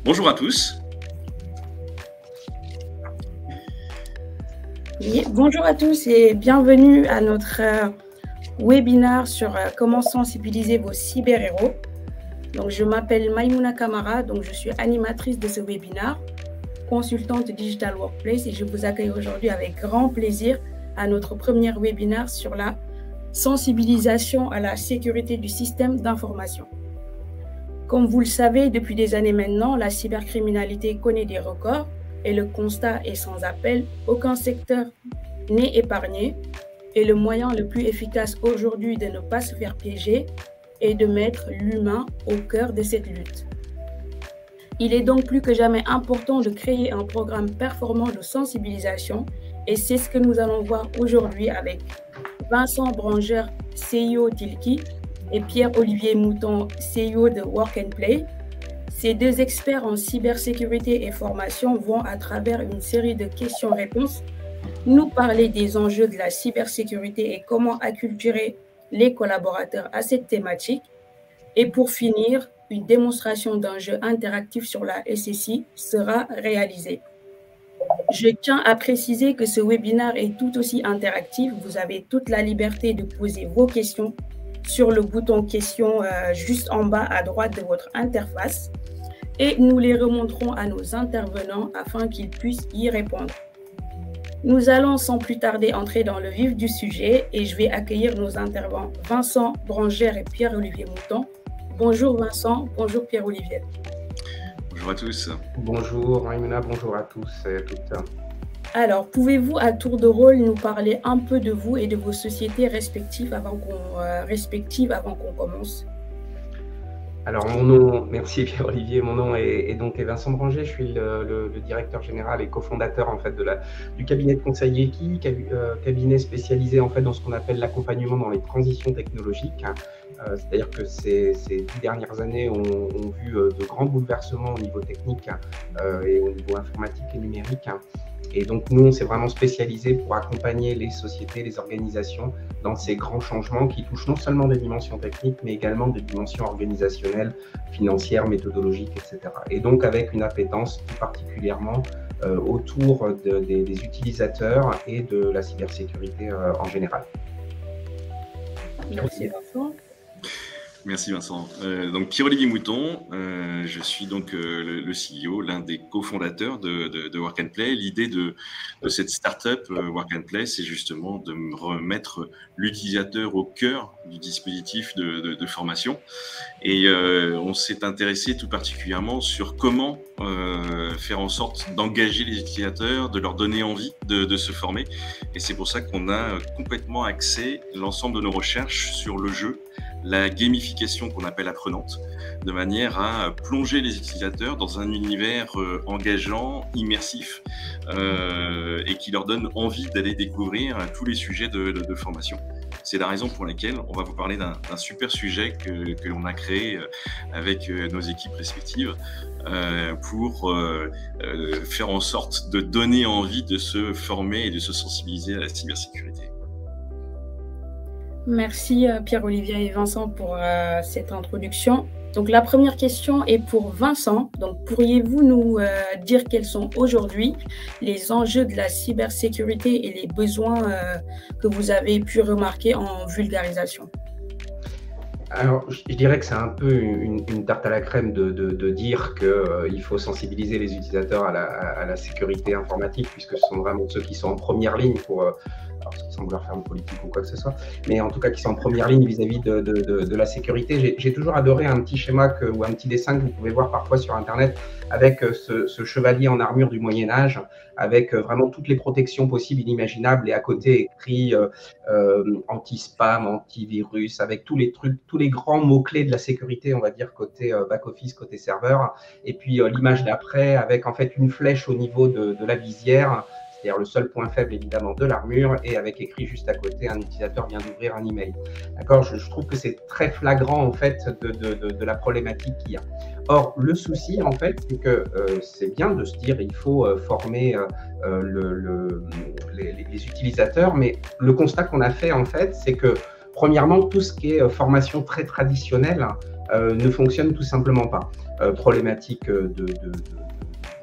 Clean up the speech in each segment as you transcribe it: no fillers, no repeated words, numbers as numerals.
Bonjour à tous. Oui, bonjour à tous et bienvenue à notre webinaire sur comment sensibiliser vos cyber-héros. Donc, je m'appelle Maïmouna Kamara, donc je suis animatrice de ce webinaire, consultante Digital Workplace, et je vous accueille aujourd'hui avec grand plaisir à notre premier webinaire sur la sensibilisation à la sécurité du système d'information. Comme vous le savez, depuis des années maintenant, la cybercriminalité connaît des records et le constat est sans appel. Aucun secteur n'est épargné et le moyen le plus efficace aujourd'hui de ne pas se faire piéger est de mettre l'humain au cœur de cette lutte. Il est donc plus que jamais important de créer un programme performant de sensibilisation et c'est ce que nous allons voir aujourd'hui avec Vincent Branger, CEO d'Ilki, et Pierre-Olivier Mouton, CEO de Work and Play. Ces deux experts en cybersécurité et formation vont, à travers une série de questions-réponses, nous parler des enjeux de la cybersécurité et comment acculturer les collaborateurs à cette thématique. Et pour finir, une démonstration d'un jeu interactif sur la SSI sera réalisée. Je tiens à préciser que ce webinaire est tout aussi interactif. Vous avez toute la liberté de poser vos questions sur le bouton questions juste en bas à droite de votre interface et nous les remonterons à nos intervenants afin qu'ils puissent y répondre. Nous allons sans plus tarder entrer dans le vif du sujet et je vais accueillir nos intervenants Vincent Branger et Pierre-Olivier Mouton. Bonjour Vincent, bonjour Pierre-Olivier. Bonjour à tous. Bonjour Maïmouna, bonjour à tous et à toutes. Alors, pouvez-vous à tour de rôle nous parler un peu de vous et de vos sociétés respectives avant qu'on commence? Alors, mon nom, merci Pierre-Olivier, mon nom est donc Vincent Branger, je suis le directeur général et cofondateur en fait du cabinet de conseil EKI, cabinet spécialisé en fait dans ce qu'on appelle l'accompagnement dans les transitions technologiques. C'est-à-dire que ces 10 dernières années ont vu de grands bouleversements au niveau technique et au niveau informatique et numérique. Et donc, nous, on s'est vraiment spécialisé pour accompagner les sociétés, les organisations dans ces grands changements qui touchent non seulement des dimensions techniques, mais également des dimensions organisationnelles, financières, méthodologiques, etc. Et donc, avec une appétence plus particulièrement autour des utilisateurs et de la cybersécurité en général. Merci Vincent. Merci Vincent. Donc Pierre-Olivier Mouton, je suis donc le CEO, l'un des cofondateurs de Work and Play. L'idée de cette startup Work and Play, c'est justement de remettre l'utilisateur au cœur du dispositif de formation. Et on s'est intéressé tout particulièrement sur comment faire en sorte d'engager les utilisateurs, de leur donner envie de se former. Et c'est pour ça qu'on a complètement axé l'ensemble de nos recherches sur le jeu, la gamification qu'on appelle apprenante, de manière à plonger les utilisateurs dans un univers engageant, immersif, et qui leur donne envie d'aller découvrir tous les sujets de formation. C'est la raison pour laquelle on va vous parler d'un super sujet que l'on a créé avec nos équipes respectives pour faire en sorte de donner envie de se former et de se sensibiliser à la cybersécurité. Merci Pierre-Olivier et Vincent pour cette introduction. Donc la première question est pour Vincent. Donc pourriez-vous nous dire quels sont aujourd'hui les enjeux de la cybersécurité et les besoins que vous avez pu remarquer en vulgarisation? Alors, je dirais que c'est un peu une tarte à la crème de dire qu'il faut sensibiliser les utilisateurs à la sécurité informatique, puisque ce sont vraiment ceux qui sont en première ligne pour, alors sans vouloir faire de politique ou quoi que ce soit, mais en tout cas qui sont en première ligne vis-à-vis de la sécurité. J'ai toujours adoré un petit schéma ou un petit dessin que vous pouvez voir parfois sur Internet avec ce chevalier en armure du Moyen-Âge, avec vraiment toutes les protections possibles, inimaginables, et à côté écrit anti-spam, antivirus, avec tous les trucs, tous les grands mots-clés de la sécurité, on va dire, côté back-office, côté serveur. Et puis l'image d'après, avec en fait une flèche au niveau de la visière, c'est-à-dire le seul point faible évidemment de l'armure, et avec écrit juste à côté, un utilisateur vient d'ouvrir un email. D'accord, je trouve que c'est très flagrant en fait de la problématique qu'il y a. Or, le souci en fait, c'est que c'est bien de se dire il faut former les utilisateurs, mais le constat qu'on a fait en fait, c'est que Premièrement, tout ce qui est formation très traditionnelle ne fonctionne tout simplement pas. Problématique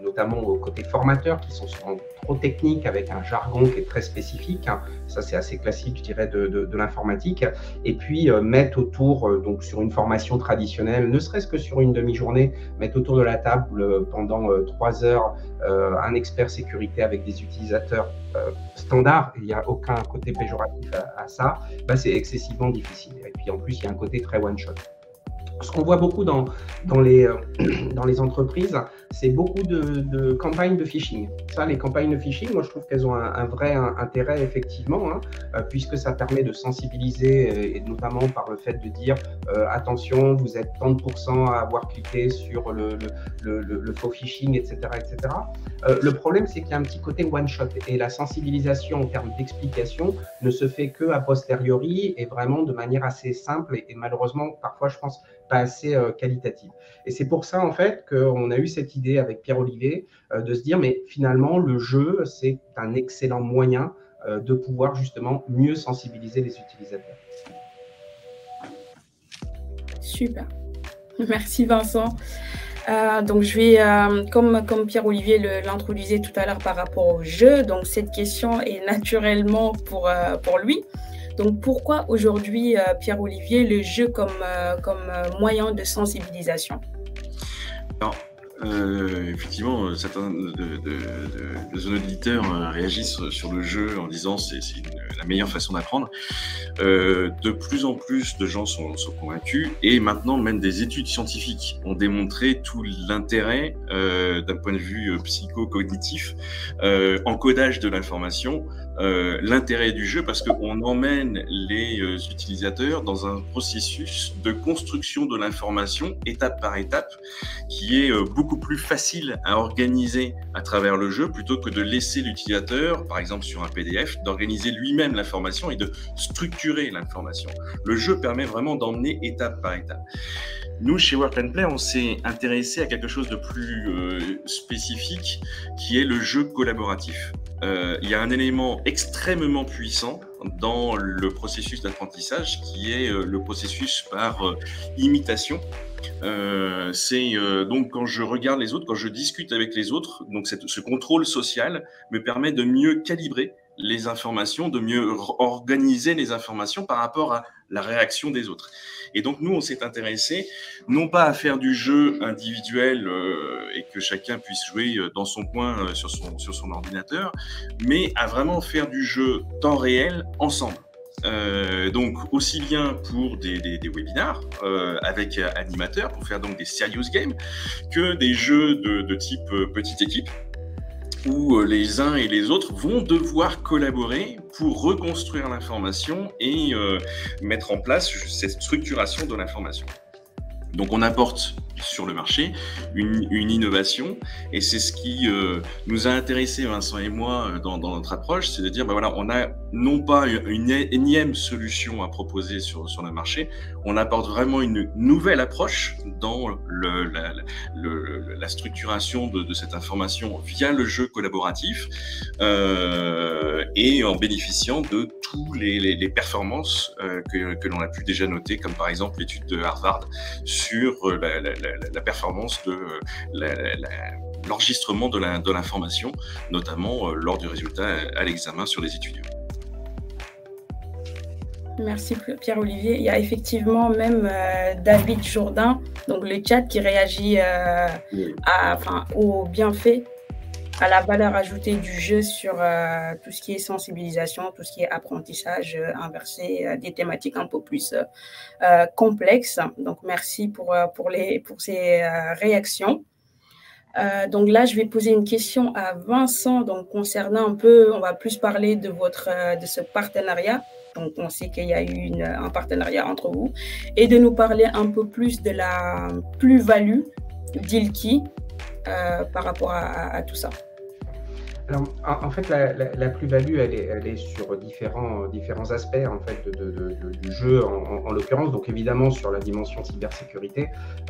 notamment au côté formateur, qui sont souvent trop techniques, avec un jargon qui est très spécifique. Ça, c'est assez classique, je dirais, de l'informatique. Et puis, mettre autour, donc sur une formation traditionnelle, ne serait-ce que sur une demi-journée, mettre autour de la table pendant 3 heures un expert sécurité avec des utilisateurs standards, il n'y a aucun côté péjoratif à ça, c'est excessivement difficile. Et puis, en plus, il y a un côté très one-shot. Ce qu'on voit beaucoup dans les entreprises, c'est beaucoup de campagnes de phishing. Ça, les campagnes de phishing, moi, je trouve qu'elles ont un vrai intérêt, effectivement, puisque ça permet de sensibiliser, et notamment par le fait de dire attention, vous êtes 30% à avoir cliqué sur le faux phishing, etc. etc. Le problème, c'est qu'il y a un petit côté one-shot, et la sensibilisation en termes d'explication ne se fait que a posteriori et vraiment de manière assez simple et malheureusement, parfois, je pense, pas assez qualitative. Et c'est pour ça, en fait, qu'on a eu cette idée avec Pierre-Olivier de se dire, mais finalement, le jeu, c'est un excellent moyen de pouvoir justement mieux sensibiliser les utilisateurs. Super. Merci, Vincent. Donc, je vais, comme Pierre-Olivier l'introduisait tout à l'heure par rapport au jeu, donc cette question est naturellement pour lui. Donc, pourquoi aujourd'hui, Pierre-Olivier, le jeu comme moyen de sensibilisation? Alors, effectivement, certains de nos auditeurs réagissent sur le jeu en disant c'est la meilleure façon d'apprendre. De plus en plus de gens sont convaincus, et maintenant même des études scientifiques ont démontré tout l'intérêt d'un point de vue psycho-cognitif, encodage de l'information, l'intérêt du jeu, parce qu'on emmène les utilisateurs dans un processus de construction de l'information étape par étape qui est beaucoup plus facile à organiser à travers le jeu, plutôt que de laisser l'utilisateur, par exemple sur un PDF, d'organiser lui-même l'information et de structurer l'information. Le jeu permet vraiment d'emmener étape par étape. Nous, chez Work and Play, on s'est intéressé à quelque chose de plus spécifique, qui est le jeu collaboratif. Il y a un élément extrêmement puissant dans le processus d'apprentissage, qui est le processus par imitation. C'est donc quand je regarde les autres, quand je discute avec les autres, donc ce contrôle social me permet de mieux calibrer les informations, de mieux organiser les informations par rapport à la réaction des autres. Et donc nous, on s'est intéressé non pas à faire du jeu individuel et que chacun puisse jouer dans son coin sur son ordinateur, mais à vraiment faire du jeu temps réel ensemble. Donc aussi bien pour des webinars avec animateurs, pour faire donc des serious games, que des jeux de type petite équipe, où les uns et les autres vont devoir collaborer pour reconstruire l'information et mettre en place cette structuration de l'information. Donc on apporte sur le marché une innovation, et c'est ce qui nous a intéressé, Vincent et moi, dans notre approche, c'est de dire voilà, on a non pas une énième solution à proposer sur le marché, on apporte vraiment une nouvelle approche dans la structuration de cette information via le jeu collaboratif, et en bénéficiant de tous les performances que l'on a pu déjà noter, comme par exemple l'étude de Harvard sur la performance de l'enregistrement de l'information, notamment lors du résultat à l'examen sur les étudiants. Merci Pierre-Olivier. Il y a effectivement même David Jourdain, donc le chat, qui réagit au bienfait, à la valeur ajoutée du jeu sur tout ce qui est sensibilisation, tout ce qui est apprentissage inversé, des thématiques un peu plus complexes. Donc, merci pour ces réactions. Donc là, je vais poser une question à Vincent, donc concernant un peu, on va plus parler de ce partenariat. Donc, on sait qu'il y a eu un partenariat entre vous, et de nous parler un peu plus de la plus-value d'Ilki par rapport à tout ça. Alors, en fait, la plus-value, elle est sur différents aspects en fait, du jeu, en l'occurrence. Donc, évidemment, sur la dimension cybersécurité,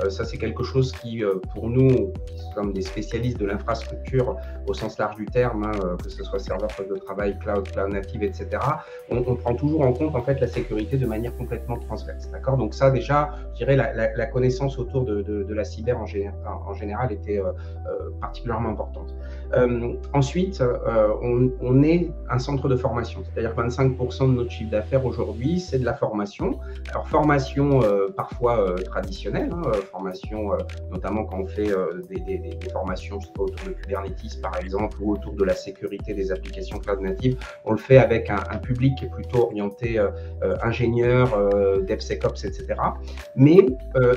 ça, c'est quelque chose qui, pour nous, qui sommes des spécialistes de l'infrastructure au sens large du terme, hein, que ce soit serveur, poste de travail, cloud native, etc., on prend toujours en compte en fait, la sécurité de manière complètement transverse. D'accord. Donc, ça, déjà, je dirais, la connaissance autour de la cyber en général était particulièrement importante. Ensuite, on est un centre de formation, c'est-à-dire 25% de notre chiffre d'affaires aujourd'hui, c'est de la formation. Alors, formation parfois traditionnelle, hein, formation notamment quand on fait des formations autour de Kubernetes, par exemple, ou autour de la sécurité des applications cloud native. On le fait avec un public qui est plutôt orienté ingénieur, DevSecOps, etc. Mais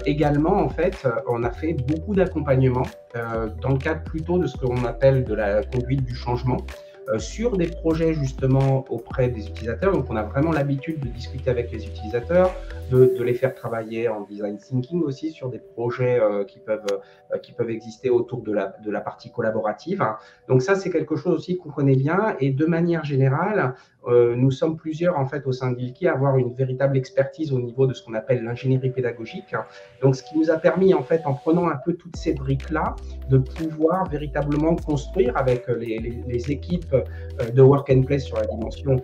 également, en fait, on a fait beaucoup d'accompagnement dans le cadre plutôt de ce qu'on appelle de la conduite du changement sur des projets justement auprès des utilisateurs. Donc on a vraiment l'habitude de discuter avec les utilisateurs, de les faire travailler en design thinking aussi sur des projets qui peuvent exister autour de la partie collaborative. Donc ça, c'est quelque chose aussi qu'on connaît bien, et de manière générale, nous sommes plusieurs en fait au sein de Gilkey à avoir une véritable expertise au niveau de ce qu'on appelle l'ingénierie pédagogique. Donc ce qui nous a permis en fait, en prenant un peu toutes ces briques-là, de pouvoir véritablement construire avec les équipes de Work and Play sur la dimension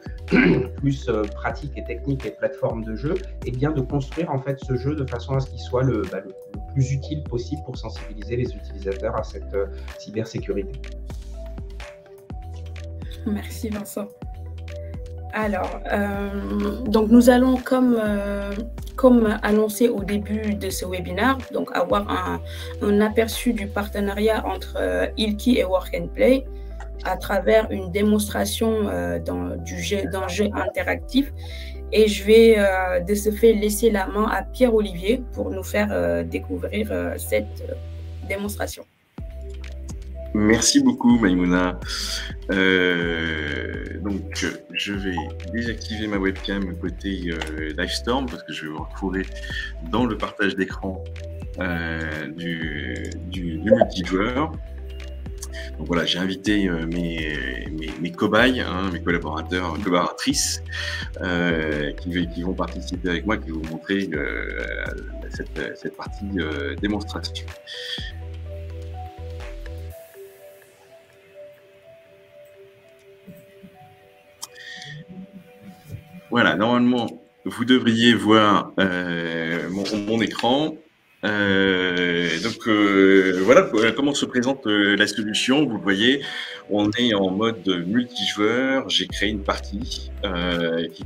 plus pratique et technique et plateforme de jeu, et bien de construire en fait ce jeu de façon à ce qu'il soit le plus utile possible pour sensibiliser les utilisateurs à cette cybersécurité. Merci Vincent. Alors, donc nous allons, comme annoncé au début de ce webinaire, donc avoir un aperçu du partenariat entre Gilkey et Work and Play à travers une démonstration d'un jeu interactif. Et je vais de ce fait laisser la main à Pierre-Olivier pour nous faire découvrir cette démonstration. Merci beaucoup, Maïmouna. Donc, je vais désactiver ma webcam côté Livestorm parce que je vais vous retrouver dans le partage d'écran du multijoueur. Donc voilà, j'ai invité mes cobayes, hein, mes collaborateurs, collaboratrices qui vont participer avec moi, qui vont vous montrer cette partie démonstration. Voilà, normalement, vous devriez voir mon écran. Voilà comment se présente la solution. Vous le voyez, on est en mode multijoueur. J'ai créé une partie qui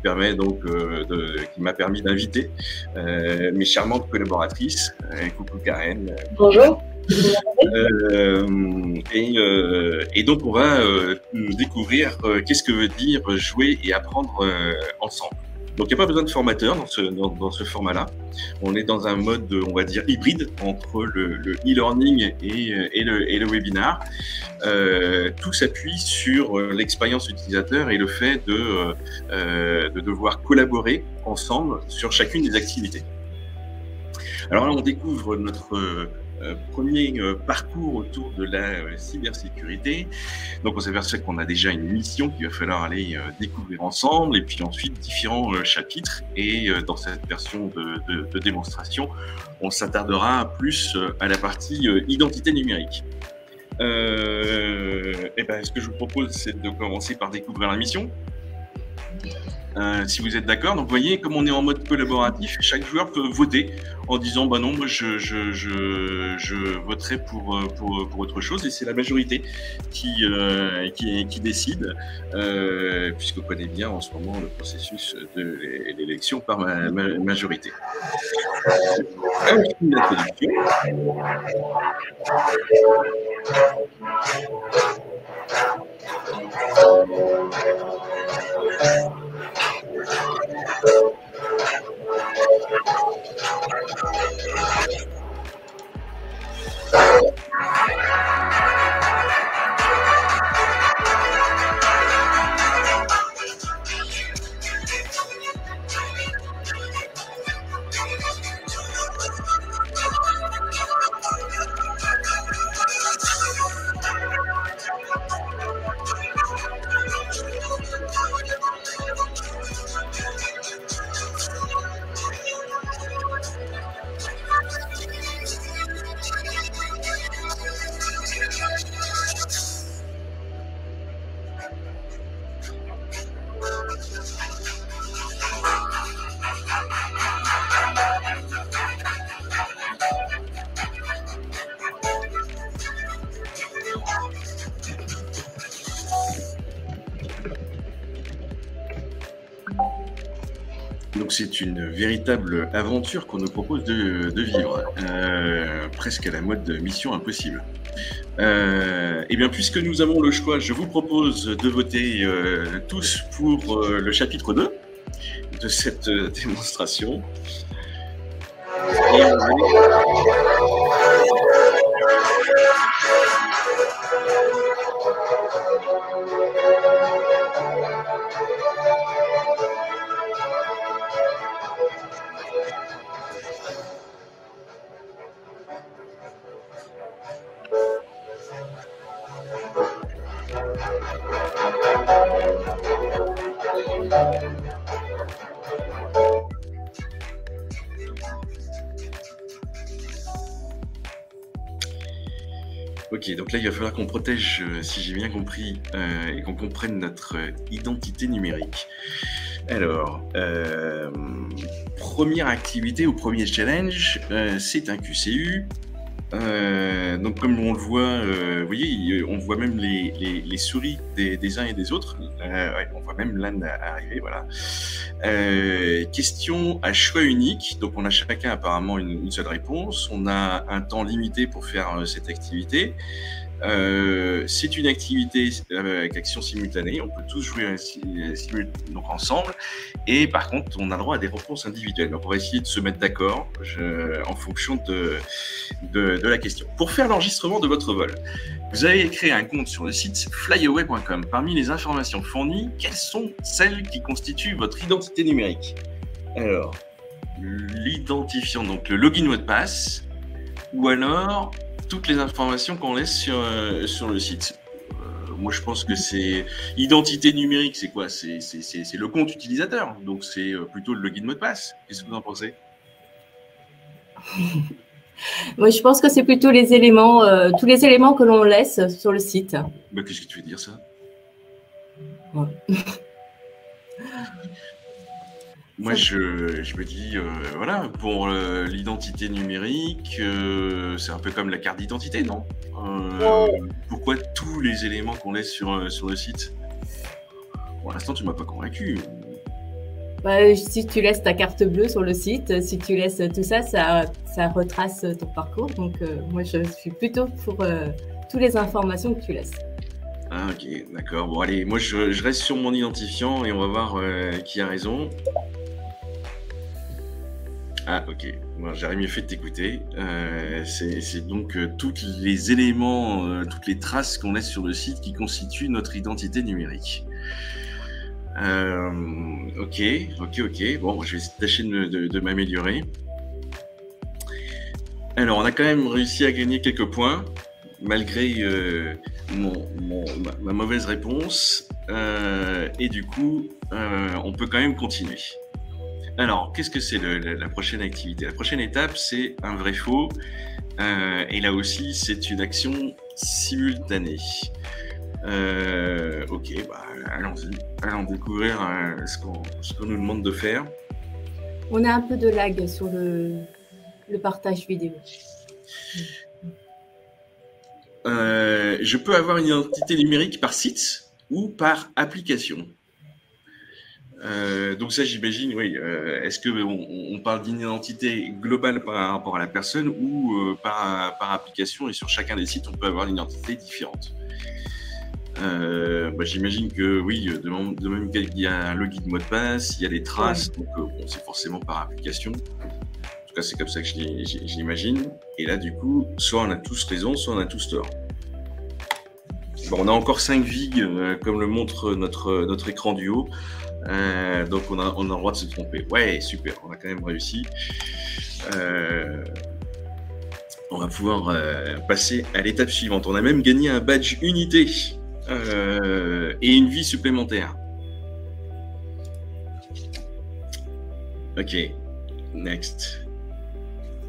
m'a permis d'inviter mes charmantes collaboratrices. Coucou Karen. Bonjour. Et donc on va découvrir qu'est-ce que veut dire jouer et apprendre ensemble. Donc il n'y a pas besoin de formateur dans ce format-là. On est dans un mode, on va dire, hybride entre le e-learning et le webinar. Tout s'appuie sur l'expérience utilisateur et le fait de devoir collaborer ensemble sur chacune des activités. Alors là, on découvre notre premier parcours autour de la cybersécurité. Donc on s'aperçoit qu'on a déjà une mission qu'il va falloir aller découvrir ensemble, et puis ensuite différents chapitres. Et dans cette version de démonstration, on s'attardera plus à la partie identité numérique. Ce que je vous propose, c'est de commencer par découvrir la mission. Si vous êtes d'accord. Donc vous voyez, comme on est en mode collaboratif, chaque joueur peut voter en disant bah non, moi je voterai pour autre chose, et c'est la majorité qui décide, puisqu'on connaît bien en ce moment le processus de l'élection par majorité. Donc c'est une véritable aventure qu'on nous propose de vivre, presque à la mode Mission Impossible. Eh bien, puisque nous avons le choix, je vous propose de voter tous pour le chapitre 2 de cette démonstration. Et ok, donc là, il va falloir qu'on protège, si j'ai bien compris, et qu'on comprenne notre identité numérique. Alors, première activité ou premier challenge, c'est un QCU. Donc comme on le voit, vous voyez, on voit même les souris des uns et des autres. Ouais, on voit même l'âne arriver, voilà. Question à choix unique. Donc on a chacun apparemment une seule réponse. On a un temps limité pour faire cette activité. C'est une activité avec action simultanée, on peut tous jouer donc ensemble, et par contre on a le droit à des réponses individuelles. Donc on va essayer de se mettre d'accord en fonction de la question. Pour faire l'enregistrement de votre vol, vous avez créé un compte sur le site flyaway.com. Parmi les informations fournies, quelles sont celles qui constituent votre identité numérique? Alors, l'identifiant, donc le login mot de passe, ou alors toutes les informations qu'on laisse sur le site. Moi, je pense que c'est identité numérique, c'est quoi? C'est le compte utilisateur, donc c'est plutôt le login mot de passe. Qu'est-ce que vous en pensez? Moi, je pense que c'est plutôt les éléments, tous les éléments que l'on laisse sur le site. Bah, qu'est-ce que tu veux dire, ça? Ouais. Moi, je me dis, voilà, pour l'identité numérique, c'est un peu comme la carte d'identité, non? Pourquoi tous les éléments qu'on laisse sur le site? Pour l'instant, tu m'as pas convaincu. Bah, si tu laisses ta carte bleue sur le site, si tu laisses tout ça, ça retrace ton parcours. Donc, moi, je suis plutôt pour toutes les informations que tu laisses. Ah, ok, d'accord. Bon, allez, moi, je reste sur mon identifiant et on va voir qui a raison. Ah, ok. Bon, j'aurais mieux fait de t'écouter. C'est donc tous les éléments, toutes les traces qu'on laisse sur le site qui constituent notre identité numérique. Ok. Bon, je vais tâcher de m'améliorer. Alors, on a quand même réussi à gagner quelques points, malgré ma mauvaise réponse. Et du coup, on peut quand même continuer. Alors, qu'est-ce que c'est la prochaine activité? La prochaine étape, c'est un vrai-faux. Et là aussi, c'est une action simultanée. Ok, bah, allons découvrir ce qu'on nous demande de faire. On a un peu de lag sur le partage vidéo. Je peux avoir une identité numérique par site ou par application. Donc ça, j'imagine, oui. Est-ce qu'on parle d'une identité globale par rapport à la personne ou par application, et sur chacun des sites, on peut avoir une identité différente? Bah, j'imagine que oui, de même qu'il y a un login mot de passe, il y a des traces, donc bon, c'est forcément par application. En tout cas, c'est comme ça que je l'imagine. Et là, du coup, soit on a tous raison, soit on a tous tort. Bon, on a encore 5 vies, comme le montre notre écran du haut. Donc on a le droit de se tromper. Ouais, super, on a quand même réussi. On va pouvoir passer à l'étape suivante. On a même gagné un badge unité et une vie supplémentaire. Ok, next.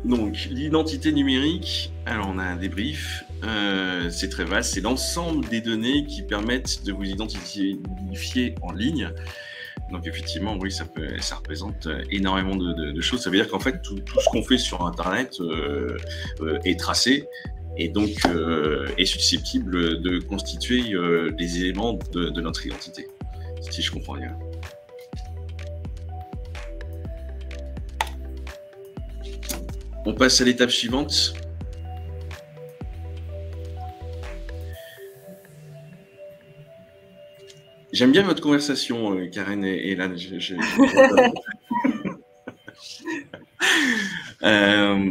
Donc, l'identité numérique, alors on a un débrief, c'est très vaste, c'est l'ensemble des données qui permettent de vous identifier en ligne. Donc effectivement, oui, ça représente énormément de choses. Ça veut dire qu'en fait, tout ce qu'on fait sur Internet est tracé et donc est susceptible de constituer des éléments de notre identité, si je comprends bien. On passe à l'étape suivante. J'aime bien votre conversation, Karen et Lan.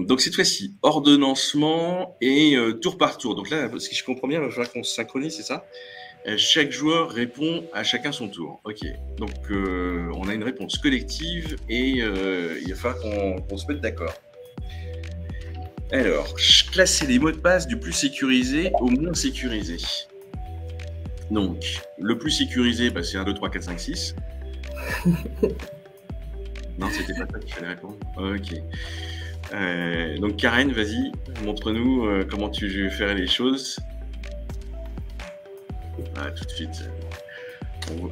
Donc cette fois-ci, ordonnancement et tour par tour. Donc là, si je comprends bien, il va falloir qu'on se synchronise, c'est ça? Chaque joueur répond à chacun son tour. Ok. Donc on a une réponse collective et il va falloir qu'on se mette d'accord. Alors, classer les mots de passe du plus sécurisé au moins sécurisé. Donc, le plus sécurisé, bah, c'est 1, 2, 3, 4, 5, 6. Non, c'était pas ça qu'il fallait répondre. Ok. Donc, Karen, vas-y, montre-nous comment tu ferais les choses. Ah, tout de suite,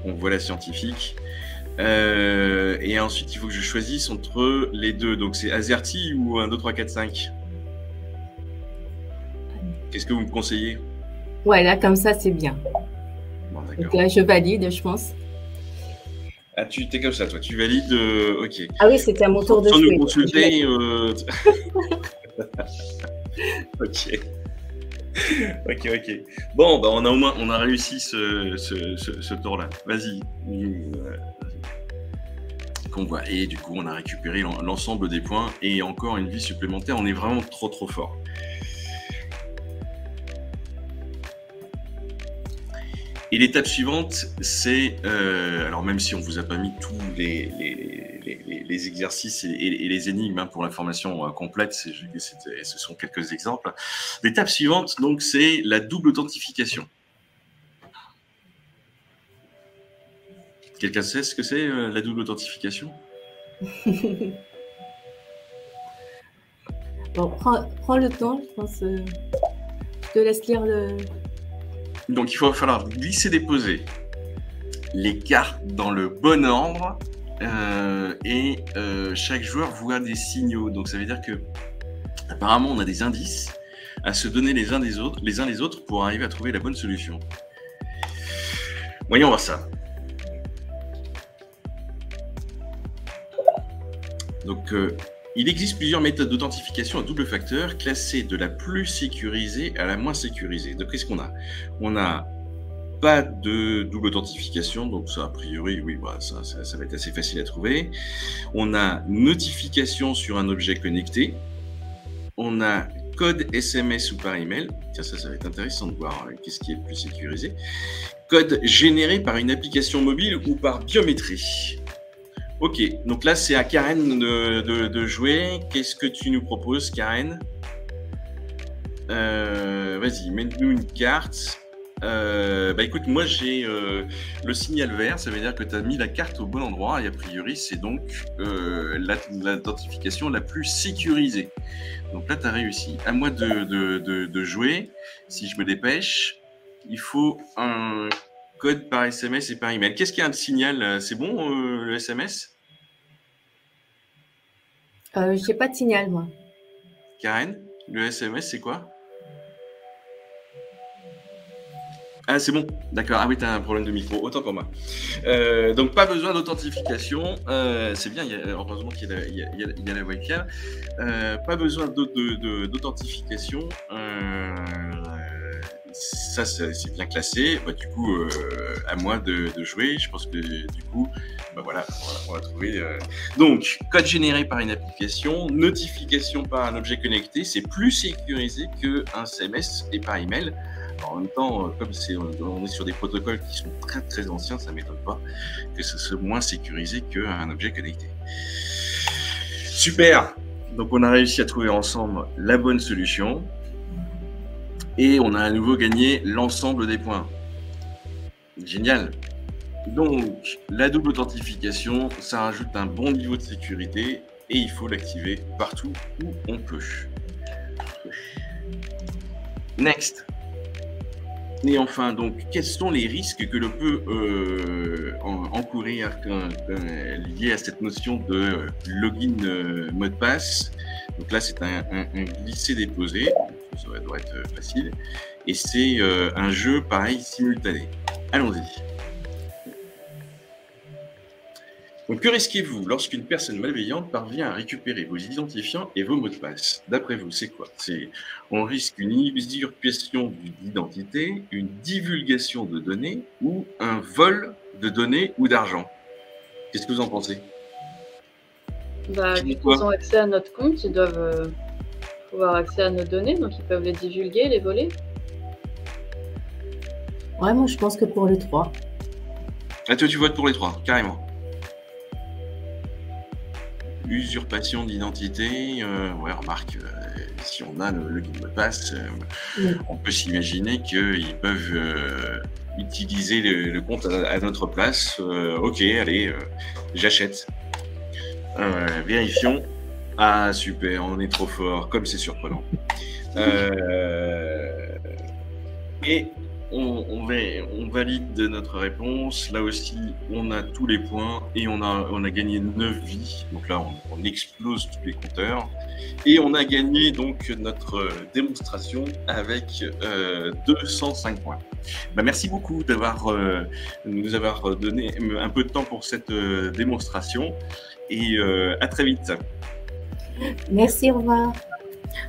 on voit la scientifique. Et ensuite, il faut que je choisisse entre les deux. Donc, c'est AZERTY ou 1, 2, 3, 4, 5 ? Qu'est-ce que vous me conseillez? Ouais, là, comme ça, c'est bien. Bon, donc là, je valide, je pense. Ah, tu es comme ça, toi. Tu valides, ok. Ah oui, c'était à mon tour de jouer. Sans nous consulter. Ok. Ok. Bon, bah, on a réussi ce tour-là. Vas-y. Qu'on voit. Et du coup, on a récupéré l'ensemble des points et encore une vie supplémentaire. On est vraiment trop fort. Et l'étape suivante, c'est, alors même si on vous a pas mis tous les exercices et les énigmes pour l'information complète, ce sont quelques exemples. L'étape suivante, donc, c'est la double authentification. Quelqu'un sait ce que c'est la double authentification? Bon, prends le temps, je pense. Je te laisse lire le... Donc, il va falloir glisser-déposer les cartes dans le bon ordre et chaque joueur voit des signaux. Donc, ça veut dire que apparemment, on a des indices à se donner les uns les autres pour arriver à trouver la bonne solution. Voyons voir ça. Donc, il existe plusieurs méthodes d'authentification à double facteur classées de la plus sécurisée à la moins sécurisée. Donc, qu'est-ce qu'on a? On n'a pas de double authentification, donc ça, a priori, oui, bah, ça va être assez facile à trouver. On a notification sur un objet connecté. On a code SMS ou par email. Tiens, ça va être intéressant de voir qu'est-ce qui est le plus sécurisé. Code généré par une application mobile ou par biométrie. Ok, donc là, c'est à Karen de jouer. Qu'est-ce que tu nous proposes, Karen? Vas-y, mets-nous une carte. Bah écoute, moi, j'ai le signal vert. Ça veut dire que tu as mis la carte au bon endroit. Et a priori, c'est donc l'identification la plus sécurisée. Donc là, tu as réussi. À moi de jouer. Si je me dépêche, il faut un... code par SMS et par email. Qu'est-ce qu'il y a de signal? C'est bon, le SMS? J'ai pas de signal, moi. Karen, le SMS, c'est quoi? Ah, c'est bon. D'accord. Ah oui, tu as un problème de micro. Autant pour moi. Donc, pas besoin d'authentification. C'est bien. Heureusement qu'il y a la webcam. Pas besoin d'authentification. Ça, c'est bien classé. Bah, du coup, à moi de jouer. Je pense que du coup, bah, voilà, on va trouver. Donc, code généré par une application, notification par un objet connecté, c'est plus sécurisé qu'un SMS et par email. Alors, en même temps, comme on est sur des protocoles qui sont très très anciens, ça ne m'étonne pas que ce soit moins sécurisé qu'un objet connecté. Super! Donc, on a réussi à trouver ensemble la bonne solution. Et on a à nouveau gagné l'ensemble des points. Génial. Donc, la double authentification, ça rajoute un bon niveau de sécurité et il faut l'activer partout où on peut. Next. Et enfin, donc, quels sont les risques que l'on peut encourir liés à cette notion de login mot de passe? Donc là, c'est un glisser-déposer. Ça doit être facile. Et c'est un jeu, pareil, simultané. Allons-y. Donc, que risquez-vous lorsqu'une personne malveillante parvient à récupérer vos identifiants et vos mots de passe? D'après vous, c'est quoi? On risque une usurpation d'identité, une divulgation de données ou un vol de données ou d'argent? Qu'est-ce que vous en pensez? Bah, vu qu'ils ont accès à notre compte, ils doivent avoir accès à nos données, donc ils peuvent les divulguer, les voler. Ouais, moi je pense que pour le 3. Ah, toi, tu votes pour les 3, carrément. Usurpation d'identité, ouais, remarque, si on a le mot de passe, on peut s'imaginer qu'ils peuvent utiliser le compte à notre place. Ok, allez, j'achète. Vérifions. Ah, super, on est trop fort, comme c'est surprenant. Et on valide notre réponse. Là aussi, on a tous les points et on a gagné 9 vies. Donc là, on explose tous les compteurs. Et on a gagné donc notre démonstration avec 205 points. Bah, merci beaucoup de nous avoir donné un peu de temps pour cette démonstration. Et à très vite. Merci, au revoir.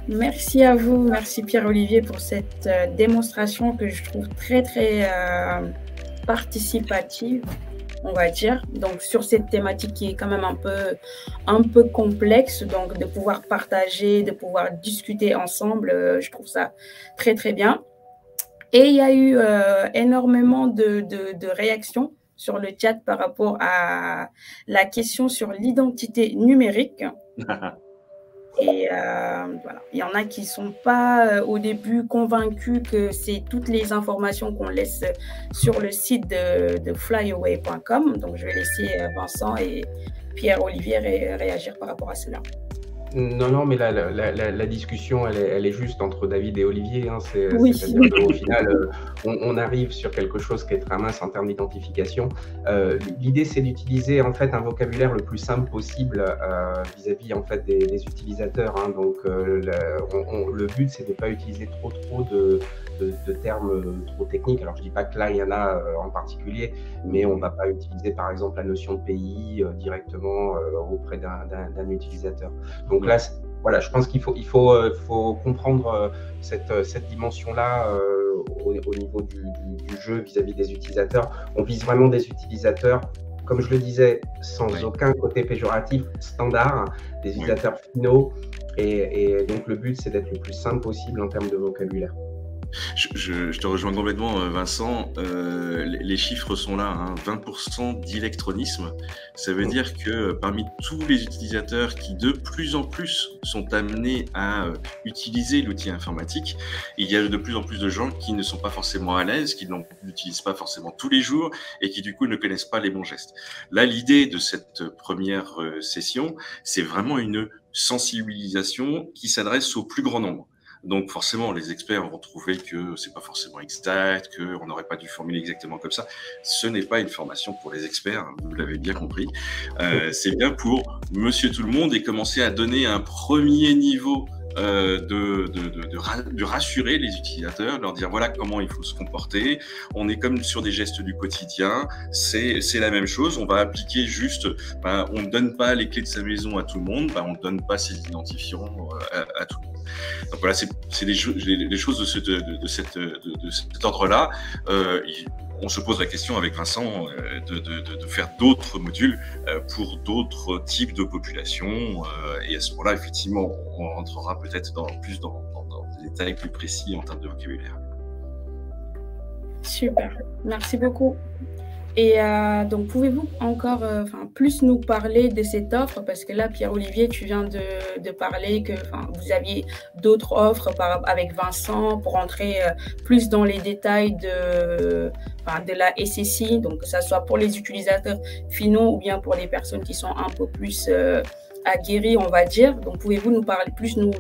Merci à vous, merci Pierre-Olivier pour cette démonstration que je trouve très très participative, on va dire. Donc sur cette thématique qui est quand même un peu complexe, donc de pouvoir partager, de pouvoir discuter ensemble, je trouve ça très très bien. Et il y a eu énormément de réactions sur le chat par rapport à la question sur l'identité numérique. Et voilà, il y en a qui ne sont pas au début convaincus que c'est toutes les informations qu'on laisse sur le site de flyaway.com. Donc, je vais laisser Vincent et Pierre-Olivier réagir par rapport à cela. Non, mais la discussion, elle est juste entre David et Olivier. Hein. Oui. C'est-à-dire qu'au final, on arrive sur quelque chose qui est très mince en termes d'identification. L'idée, c'est d'utiliser en fait un vocabulaire le plus simple possible vis-à-vis en fait des utilisateurs. Hein. Donc, le but, c'est de ne pas utiliser trop de termes trop techniques. Alors, je ne dis pas que là, il y en a en particulier, mais on ne va pas utiliser, par exemple, la notion de pays directement auprès d'un utilisateur. Donc là, voilà, je pense qu'il faut comprendre cette dimension-là au niveau du jeu vis-à-vis des utilisateurs. On vise vraiment des utilisateurs, comme je le disais, sans aucun côté péjoratif, standard, des utilisateurs finaux. Et donc le but, c'est d'être le plus simple possible en termes de vocabulaire. Je te rejoins complètement, Vincent. Les chiffres sont là, hein. 20% d'électronisme. Ça veut dire que parmi tous les utilisateurs qui de plus en plus sont amenés à utiliser l'outil informatique, il y a de plus en plus de gens qui ne sont pas forcément à l'aise, qui ne l'utilisent pas forcément tous les jours et qui du coup ne connaissent pas les bons gestes. Là, l'idée de cette première session, c'est vraiment une sensibilisation qui s'adresse au plus grand nombre. Donc forcément, les experts vont trouver que c'est pas forcément exact, qu'on n'aurait pas dû formuler exactement comme ça. Ce n'est pas une formation pour les experts, hein, vous l'avez bien compris. C'est bien pour monsieur tout le monde et commencer à donner un premier niveau de rassurer les utilisateurs, leur dire voilà comment il faut se comporter. On est comme sur des gestes du quotidien, c'est la même chose. On va appliquer juste, on ne donne pas les clés de sa maison à tout le monde, on ne donne pas ses identifiants à tout le monde. Donc voilà, c'est des choses de cet ordre-là. On se pose la question avec Vincent de faire d'autres modules pour d'autres types de populations. Et à ce moment-là, effectivement, on rentrera peut-être plus dans des détails plus précis en termes de vocabulaire. Super, merci beaucoup. Et donc, pouvez-vous encore plus nous parler de cette offre? Parce que là, Pierre-Olivier, tu viens de parler que vous aviez d'autres offres avec Vincent pour entrer plus dans les détails de la SSI, donc que ce soit pour les utilisateurs finaux ou bien pour les personnes qui sont un peu plus aguerries, on va dire. Donc, pouvez-vous nous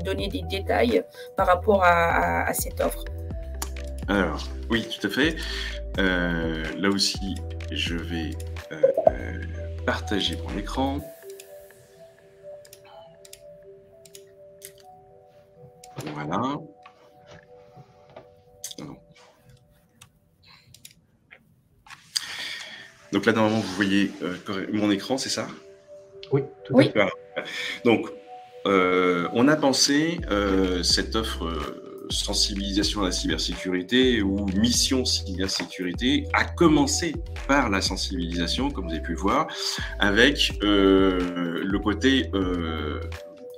donner des détails par rapport à cette offre? Alors, oui, tout à fait. Là aussi, je vais partager mon écran. Voilà. Donc là, normalement, vous voyez mon écran, c'est ça? Oui, tout à fait. Donc, on a pensé cette offre sensibilisation à la cybersécurité ou mission cybersécurité a commencé par la sensibilisation, comme vous avez pu le voir, avec le côté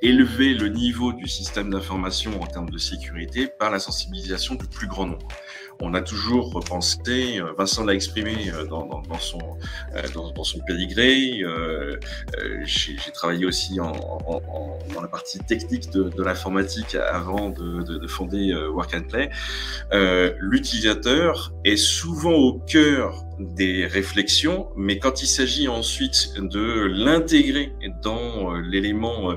élever le niveau du système d'information en termes de sécurité par la sensibilisation du plus grand nombre. On a toujours pensé, Vincent l'a exprimé dans son pédigré, j'ai travaillé aussi dans la partie technique de l'informatique avant de fonder Work and Play. L'utilisateur est souvent au cœur des réflexions, mais quand il s'agit ensuite de l'intégrer dans l'élément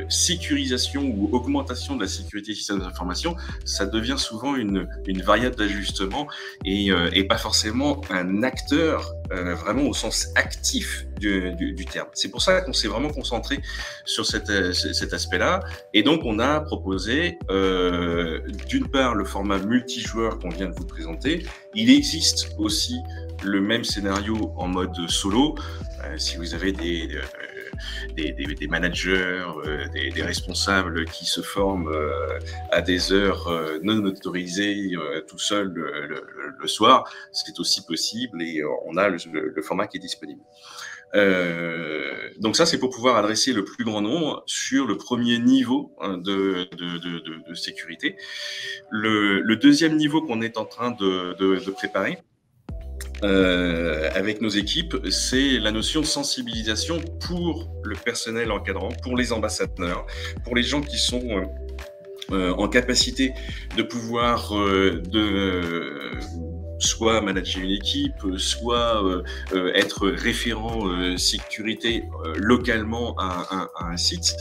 sécurisation ou augmentation de la sécurité des systèmes d'information, ça devient souvent une variable d'ajustement et pas forcément un acteur vraiment au sens actif du terme. C'est pour ça qu'on s'est vraiment concentré sur cet aspect-là, et donc on a proposé d'une part le format multijoueur qu'on vient de vous présenter. Il existe aussi le même scénario en mode solo. Si vous avez des managers, des responsables qui se forment à des heures non autorisées tout seul le soir, c'est aussi possible, et on a le format qui est disponible. Donc ça, c'est pour pouvoir adresser le plus grand nombre sur le premier niveau de sécurité. Le deuxième niveau qu'on est en train de préparer avec nos équipes, c'est la notion de sensibilisation pour le personnel encadrant, pour les ambassadeurs, pour les gens qui sont en capacité de pouvoir soit manager une équipe, soit être référent sécurité localement à un site.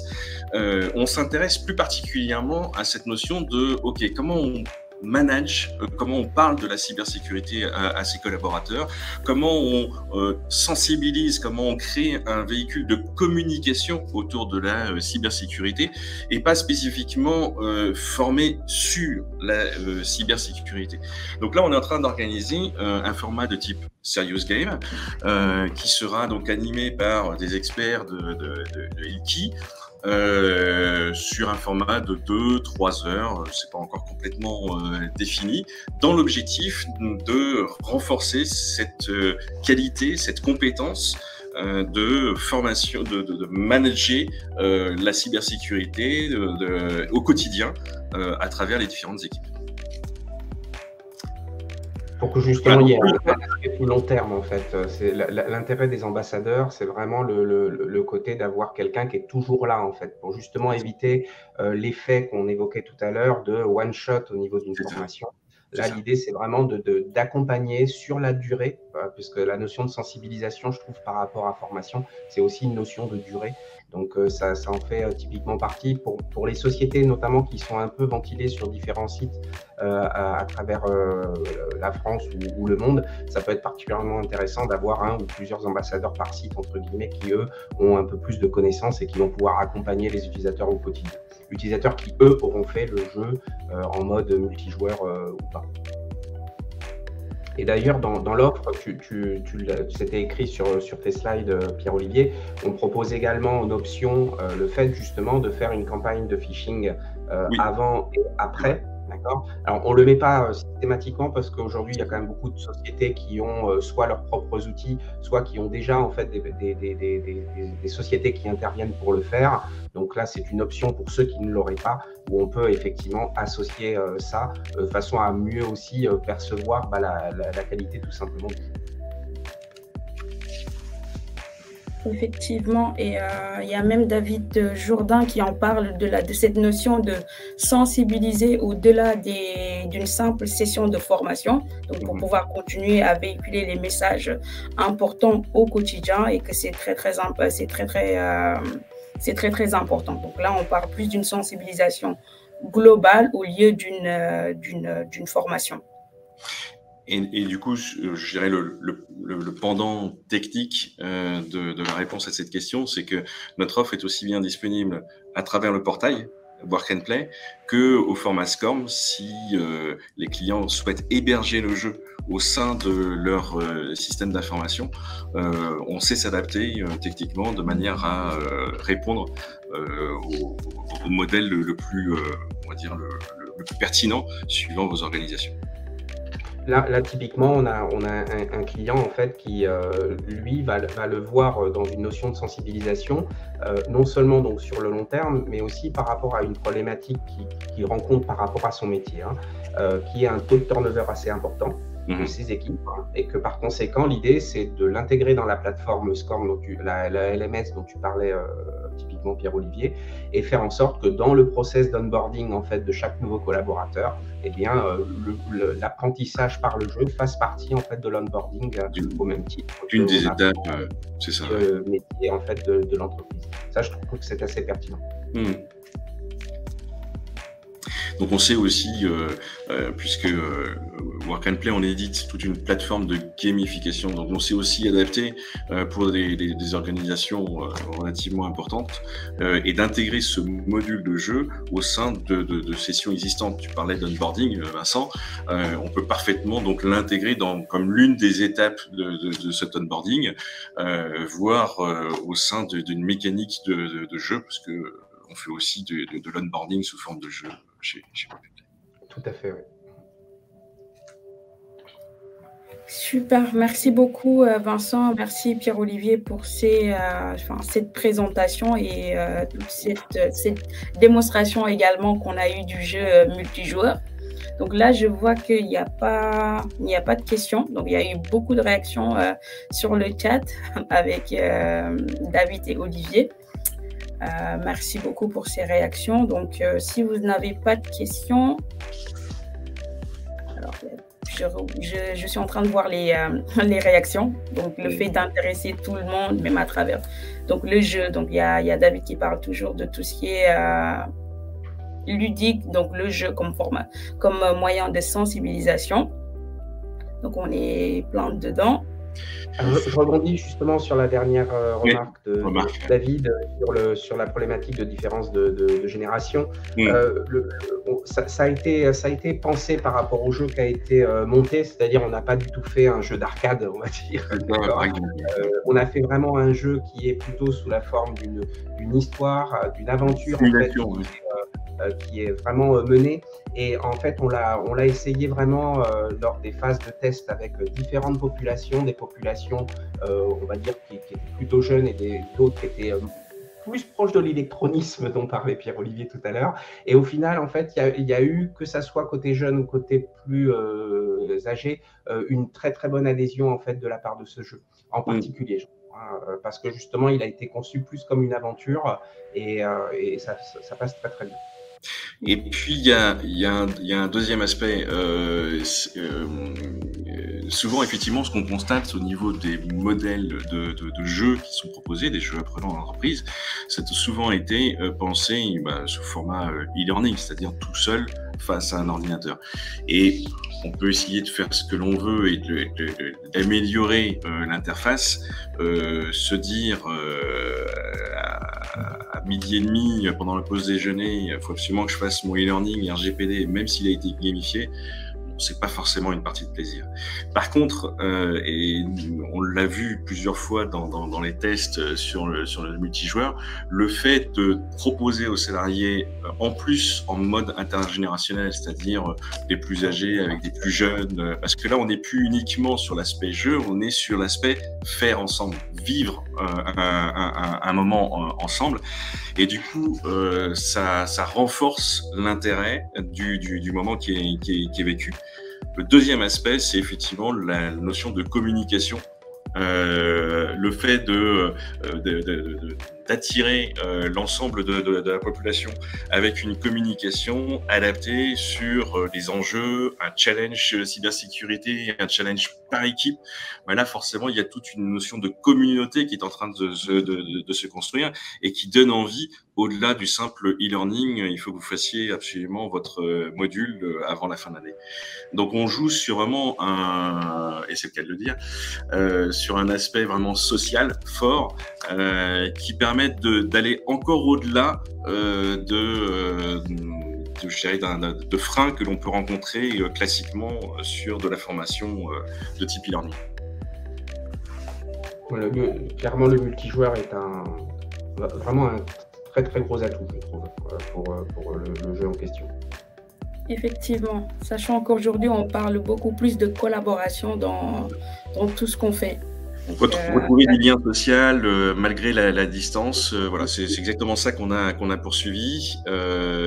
On s'intéresse plus particulièrement à cette notion de comment on manage, comment on parle de la cybersécurité à ses collaborateurs, comment on sensibilise, comment on crée un véhicule de communication autour de la cybersécurité, et pas spécifiquement formé sur la cybersécurité. Donc là, on est en train d'organiser un format de type Serious Game qui sera donc animé par des experts de Ilki, sur un format de 2-3 heures, c'est pas encore complètement défini, dans l'objectif de renforcer cette qualité, cette compétence de formation, de manager la cybersécurité au quotidien à travers les différentes équipes. Pour que justement il y ait un aspect plus long terme, en fait. L'intérêt des ambassadeurs, c'est vraiment le côté d'avoir quelqu'un qui est toujours là, en fait, pour justement éviter l'effet qu'on évoquait tout à l'heure de one shot au niveau d'une formation. Là, l'idée, c'est vraiment d'accompagner sur la durée, puisque la notion de sensibilisation, je trouve, par rapport à formation, c'est aussi une notion de durée. Donc, ça en fait typiquement partie pour les sociétés, notamment qui sont un peu ventilées sur différents sites à travers la France ou le monde. Ça peut être particulièrement intéressant d'avoir un ou plusieurs ambassadeurs par site, entre guillemets, qui, eux, ont un peu plus de connaissances et qui vont pouvoir accompagner les utilisateurs au quotidien. Utilisateurs qui, eux, auront fait le jeu en mode multijoueur ou pas. Et d'ailleurs, dans l'offre, c'était écrit sur tes slides, Pierre-Olivier, on propose également une option, le fait justement de faire une campagne de phishing avant et après. D'accord. Alors, on ne le met pas systématiquement parce qu'aujourd'hui, il y a quand même beaucoup de sociétés qui ont soit leurs propres outils, soit qui ont déjà en fait des sociétés qui interviennent pour le faire. Donc là, c'est une option pour ceux qui ne l'auraient pas, où on peut effectivement associer ça de façon à mieux aussi percevoir la qualité tout simplement du jeu. Effectivement, et il y a même David Jourdain qui en parle de cette notion de sensibiliser au-delà d'une simple session de formation, donc pour pouvoir continuer à véhiculer les messages importants au quotidien, et que c'est très important. Donc là, on parle plus d'une sensibilisation globale au lieu d'une formation. Et du coup, je dirais le pendant technique de la réponse à cette question, c'est que notre offre est aussi bien disponible à travers le portail Work and Play qu'au format SCORM si les clients souhaitent héberger le jeu au sein de leur système d'information. On sait s'adapter techniquement de manière à répondre au modèle le plus, on va dire, le plus pertinent suivant vos organisations. Là, typiquement, on a un client en fait qui, lui, va le voir dans une notion de sensibilisation, non seulement donc sur le long terme, mais aussi par rapport à une problématique qu'il rencontre par rapport à son métier, qui est un taux de turnover assez important de ses équipes, et que par conséquent, l'idée, c'est de l'intégrer dans la plateforme SCORM, la LMS dont tu parlais typiquement Pierre-Olivier, et faire en sorte que dans le process d'onboarding en fait de chaque nouveau collaborateur, eh bien l'apprentissage par le jeu fasse partie en fait de l'onboarding au même titre. Une des étapes, c'est ça. Métier en fait de l'entreprise. Ça, je trouve que c'est assez pertinent. Donc on sait aussi, puisque Work and Play, on édite toute une plateforme de gamification, donc on s'est aussi adapté pour des organisations relativement importantes et d'intégrer ce module de jeu au sein de sessions existantes. Tu parlais d'onboarding, Vincent, on peut parfaitement donc l'intégrer comme l'une des étapes de cet onboarding, voire au sein d'une mécanique de jeu, parce que on fait aussi de l'onboarding sous forme de jeu chez Work and Play. Tout à fait, oui. Super, merci beaucoup Vincent, merci Pierre-Olivier pour cette présentation et toute cette démonstration également qu'on a eue du jeu multijoueur. Donc là, je vois qu'il n'y a pas de questions. Donc il y a eu beaucoup de réactions sur le chat avec David et Olivier. Merci beaucoup pour ces réactions. Donc, si vous n'avez pas de questions, alors, je suis en train de voir les réactions. Donc, le fait d'intéresser tout le monde, même à travers donc le jeu. Donc, il y a David qui parle toujours de tout ce qui est ludique, donc le jeu comme moyen de sensibilisation. Donc, on est plein dedans. Alors, je rebondis justement sur la dernière remarque de David sur la problématique de différence de génération. Ça a été pensé par rapport au jeu qui a été monté, c'est-à-dire on n'a pas du tout fait un jeu d'arcade, on va dire. On a fait vraiment un jeu qui est plutôt sous la forme d'une histoire, d'une aventure qui est vraiment menée. Et en fait, on l'a essayé vraiment lors des phases de test avec différentes populations, des populations, on va dire, qui étaient plutôt jeunes et d'autres qui étaient plus proches de l'électronisme dont parlait Pierre-Olivier tout à l'heure. Et au final, en fait, il y a eu, que ça soit côté jeune ou côté plus âgé, une très très bonne adhésion en fait de la part de ce jeu, en particulier. Parce que justement, il a été conçu plus comme une aventure et ça passe très très bien. Et puis il y a un deuxième aspect. Souvent, effectivement, ce qu'on constate au niveau des modèles de jeux qui sont proposés, des jeux apprenants en entreprise, ça a souvent été pensé sous format e-learning, c'est-à-dire tout seul face à un ordinateur. Et on peut essayer de faire ce que l'on veut et d'améliorer l'interface, se dire à midi et demi pendant la pause déjeuner, il faut absolument que je fasse mon e-learning RGPD, même s'il a été gamifié. C'est pas forcément une partie de plaisir. Par contre, et on l'a vu plusieurs fois dans les tests sur le multijoueur, le fait de proposer aux salariés, en plus en mode intergénérationnel, c'est-à-dire des plus âgés avec des plus jeunes, parce que là on n'est plus uniquement sur l'aspect jeu, on est sur l'aspect faire ensemble, vivre un moment ensemble, et du coup ça renforce l'intérêt du moment qui est vécu. Le deuxième aspect, c'est effectivement la notion de communication. Le fait d'attirer l'ensemble de la population avec une communication adaptée sur les enjeux, un challenge cybersécurité, un challenge par équipe. Là, forcément, il y a toute une notion de communauté qui est en train de se construire et qui donne envie, au-delà du simple e-learning, il faut que vous fassiez absolument votre module avant la fin de l'année. Donc, on joue sur vraiment et c'est le cas de le dire, sur un aspect vraiment social fort qui permet permettre d'aller encore au-delà de freins que l'on peut rencontrer classiquement sur de la formation de type e-learning. Voilà, clairement, le multijoueur est vraiment un très très gros atout, je trouve, pour le jeu en question. Effectivement, sachant qu'aujourd'hui, on parle beaucoup plus de collaboration dans tout ce qu'on fait. Retrouver du lien social malgré la distance, voilà, c'est exactement ça qu'on a poursuivi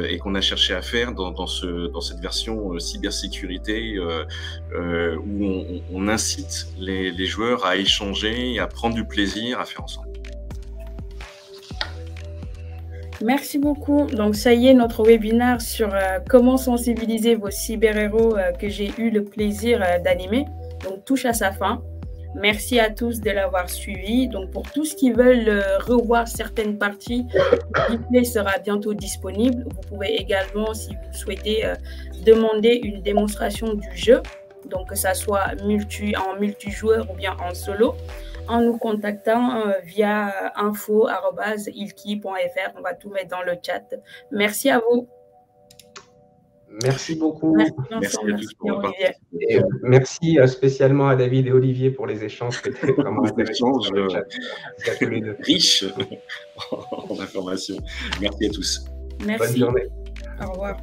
et qu'on a cherché à faire dans cette version cybersécurité où on incite les joueurs à échanger, à prendre du plaisir, à faire ensemble. Merci beaucoup. Donc, ça y est, notre webinaire sur comment sensibiliser vos cyber-héros que j'ai eu le plaisir d'animer, donc touche à sa fin. Merci à tous de l'avoir suivi. Donc, pour tous qui veulent revoir certaines parties, le replay sera bientôt disponible. Vous pouvez également, si vous souhaitez, demander une démonstration du jeu, donc que ça soit en multijoueur ou bien en solo, en nous contactant via info@ilki.fr. On va tout mettre dans le chat. Merci à vous. Merci beaucoup. Merci à tous pour Olivier. Et merci spécialement à David et Olivier pour les échanges qui étaient vraiment intéressants. Riches en informations. Merci à tous. Merci. Bonne journée. Au revoir.